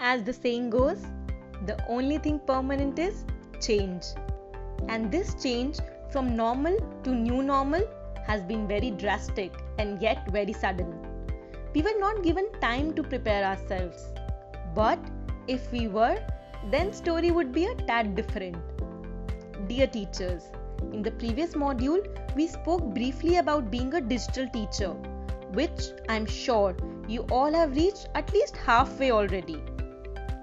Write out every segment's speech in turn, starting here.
As the saying goes, the only thing permanent is change. And this change from normal to new normal has been very drastic and yet very sudden. We were not given time to prepare ourselves. But if we were, then story would be a tad different. Dear teachers, in the previous module, we spoke briefly about being a digital teacher, which I'm sure you all have reached at least halfway already.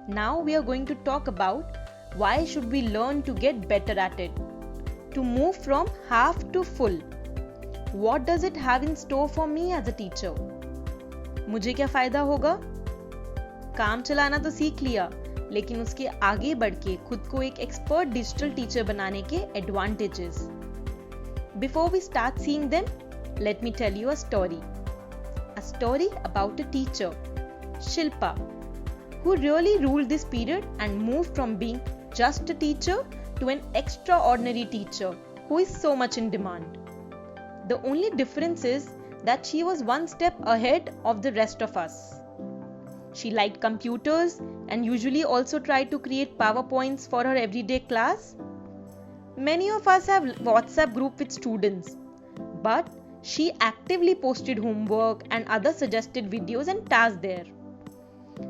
Now we are going to talk about why should we learn to get better at it, to move from half to full. What does it have in store for me as a teacher? मुझे क्या फायदा होगा? काम चलाना तो सीख लिया, लेकिन उसके आगे बढ़ के खुद को एक एक्सपर्ट डिजिटल टीचर बनाने के advantages. Before we start seeing them, let me tell you a story. A story about a teacher, Shilpa, who really ruled this period and moved from being just a teacher to an extraordinary teacher who is so much in demand. The only difference is that she was one step ahead of the rest of us. She liked computers and usually also tried to create PowerPoints for her everyday class. Many of us have WhatsApp group with students, but she actively posted homework and other suggested videos and tasks there.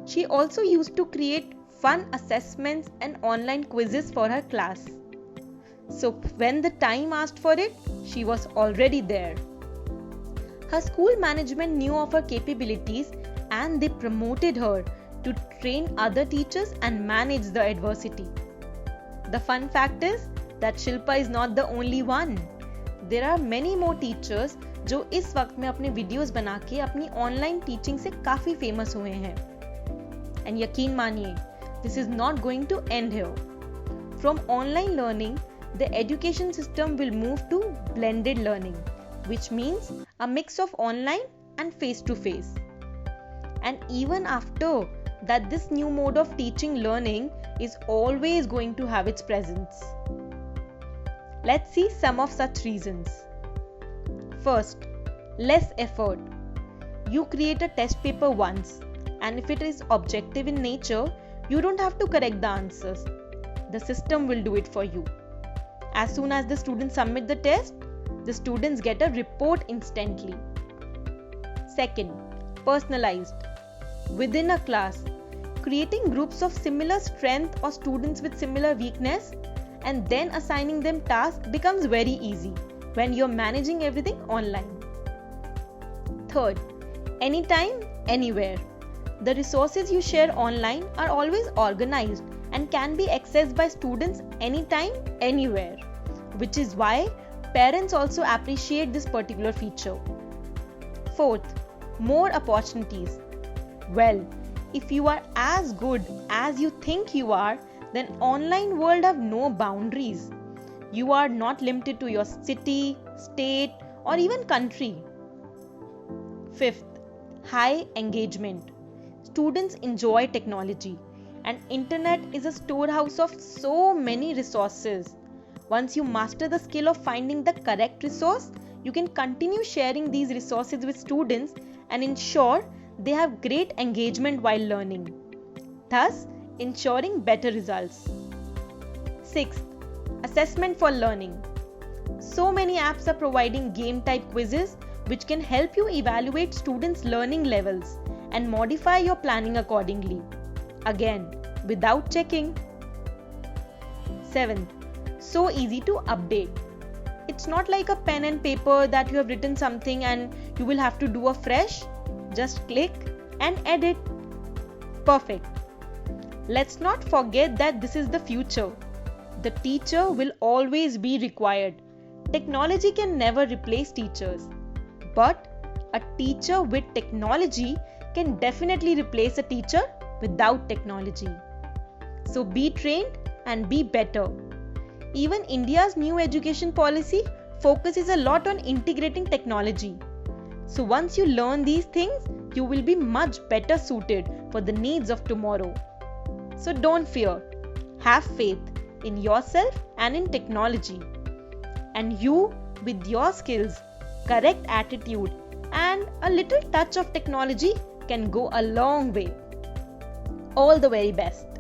She also used to create fun assessments and online quizzes for her class. So when the time asked for it, she was already there. Her school management knew of her capabilities and they promoted her to train other teachers and manage the adversity. The fun fact is that Shilpa is not the only one. There are many more teachers जो इस वक्त में अपने videos बना के अपनी online teaching से काफी फेमस हुए हैं. And यकीन मानिए, this is not going to end here. From online learning, the education system will move to blended learning, which means a mix of online and face-to-face. And even after that, this new mode of teaching learning is always going to have its presence. Let's see some of such reasons. First, less effort. You create a test paper once, and if it is objective in nature, you don't have to correct the answers. The system will do it for you. As soon as the students submit the test, the students get a report instantly. Second, personalized. Within a class, creating groups of similar strength or students with similar weakness and then assigning them tasks becomes very easy when you're managing everything online. Third, anytime, anywhere. The resources you share online are always organized and can be accessed by students anytime, anywhere, which is why parents also appreciate this particular feature. Fourth, more opportunities. Well, if you are as good as you think you are, then online world have no boundaries. You are not limited to your city, state, or even country. Fifth, high engagement. Students enjoy technology, and internet is a storehouse of so many resources. Once you master the skill of finding the correct resource, you can continue sharing these resources with students and ensure they have great engagement while learning, thus ensuring better results. Sixth, assessment for learning. So many apps are providing game-type quizzes which can help you evaluate students' learning levels and modify your planning accordingly. Again, without checking. Seventh, so easy to update. It's not like a pen and paper that you have written something and you will have to do afresh. Just click and edit. Perfect. Let's not forget that this is the future. The teacher will always be required. Technology can never replace teachers. But a teacher with technology can definitely replace a teacher without technology. So be trained and be better. Even India's new education policy focuses a lot on integrating technology. So once you learn these things, you will be much better suited for the needs of tomorrow. So don't fear. Have faith in yourself and in technology. And you, with your skills, correct attitude, and a little touch of technology can go a long way. All the very best.